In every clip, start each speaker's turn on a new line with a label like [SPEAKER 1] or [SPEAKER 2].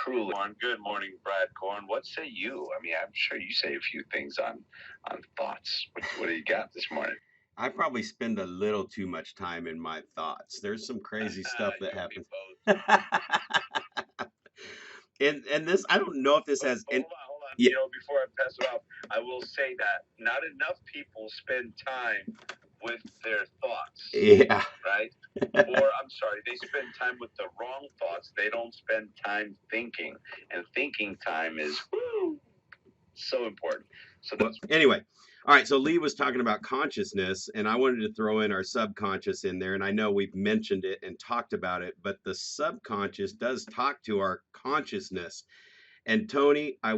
[SPEAKER 1] truly. Good morning, Brad Korn. What say you? I mean, I'm sure you say a few things on thoughts. What do you got this morning?
[SPEAKER 2] I probably spend a little too much time in my thoughts. There's some crazy stuff that
[SPEAKER 1] You and me
[SPEAKER 2] happens.
[SPEAKER 1] both.
[SPEAKER 2] And this, I don't know if this has
[SPEAKER 1] Hold on, hold on.
[SPEAKER 2] yeah,
[SPEAKER 1] Before I pass it off, I will say that not enough people spend time with their thoughts,
[SPEAKER 2] yeah.
[SPEAKER 1] right? Or I'm sorry, they spend time with the wrong thoughts. They don't spend time thinking, and thinking time is so important. So
[SPEAKER 2] Well,
[SPEAKER 1] that's
[SPEAKER 2] anyway, all right. So Lee was talking about consciousness, and I wanted to throw in our subconscious in there. And I know we've mentioned it and talked about it, but the subconscious does talk to our consciousness. And Tony, I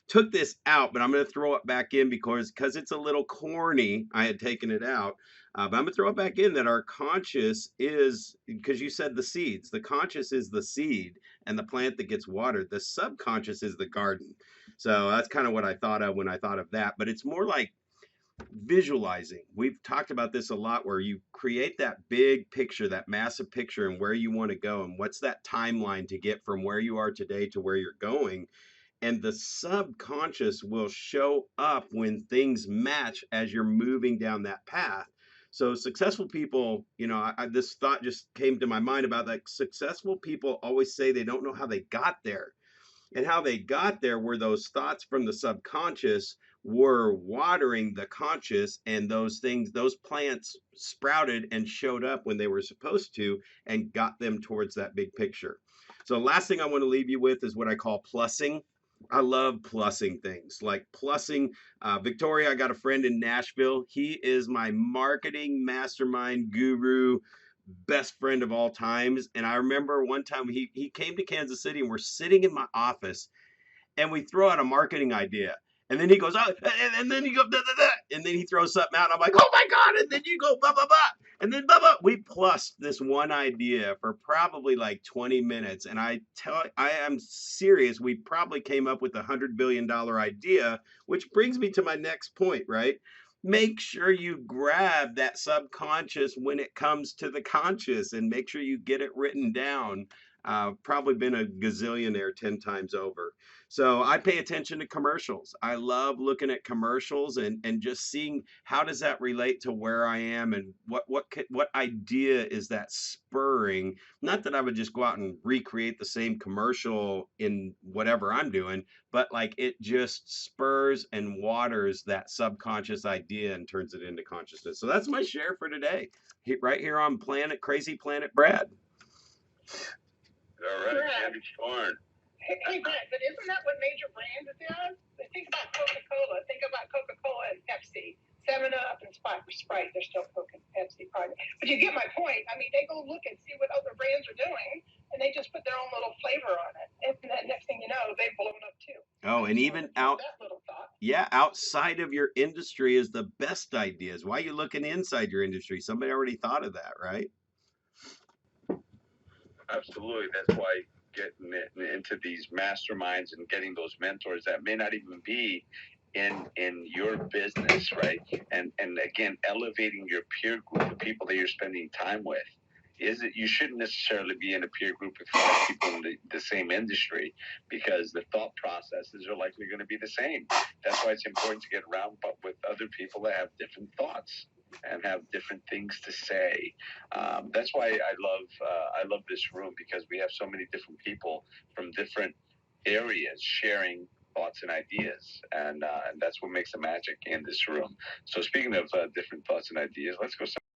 [SPEAKER 2] took this out, but I'm going to throw it back in because it's a little corny. I had taken it out, but I'm going to throw it back in that our conscious is because you said the seeds. The conscious is the seed and the plant that gets watered. The subconscious is the garden. So that's kind of what I thought of when I thought of that. But it's more like visualizing. We've talked about this a lot where you create that big picture, that massive picture, and where you want to go, and what's that timeline to get from where you are today to where you're going. And the subconscious will show up when things match as you're moving down that path. So, successful people, this thought just came to my mind about that. Successful people always say they don't know how they got there, and how they got there were those thoughts from the subconscious were watering the conscious, and those things, those plants sprouted and showed up when they were supposed to and got them towards that big picture. So last thing I want to leave you with is what I call plussing. I love plussing things like plussing. Victoria, I got a friend in Nashville. He is my marketing mastermind guru, best friend of all times. And I remember one time he came to Kansas City and we're sitting in my office and we throw out a marketing idea. And then he goes, oh, and then you go, da, da, da, and then he throws something out. And I'm like, oh my God. And then you go, blah, blah, blah. And then, blah, blah. We plussed this one idea for probably like 20 minutes. And I am serious. We probably came up with $100 billion idea, which brings me to my next point, right? Make sure you grab that subconscious when it comes to the conscious and make sure you get it written down. Probably been a gazillionaire 10 times over. So I pay attention to commercials. I love looking at commercials and just seeing how does that relate to where I am and what idea is that spurring. Not that I would just go out and recreate the same commercial in whatever I'm doing, but like it just spurs and waters that subconscious idea and turns it into consciousness. So that's my share for today, right here on Planet Crazy Planet Brad.
[SPEAKER 1] all right, Candy Corn.
[SPEAKER 3] Hey, Brett, but isn't that what major brands does? Think about Coca-Cola. Think about Coca-Cola and Pepsi. 7-Up and Sprite, they're still Coke and Pepsi, probably. But you get my point. I mean, they go look and see what other brands are doing, and they just put their own little flavor on it. And then next thing you know, they've blown up too.
[SPEAKER 2] Oh, and even out,
[SPEAKER 3] that little thought.
[SPEAKER 2] yeah, outside of your industry is the best ideas. Why are you looking inside your industry? Somebody already thought of that, right?
[SPEAKER 1] Absolutely. That's why getting into these masterminds and getting those mentors that may not even be in your business, right? And again, elevating your peer group, the people that you're spending time with. Is it you shouldn't necessarily be in a peer group with people in the same industry because the thought processes are likely going to be the same. That's why it's important to get around but with other people that have different thoughts and have different things to say. That's why I love this room because we have so many different people from different areas sharing thoughts and ideas, and that's what makes the magic in this room. So speaking of different thoughts and ideas, let's go.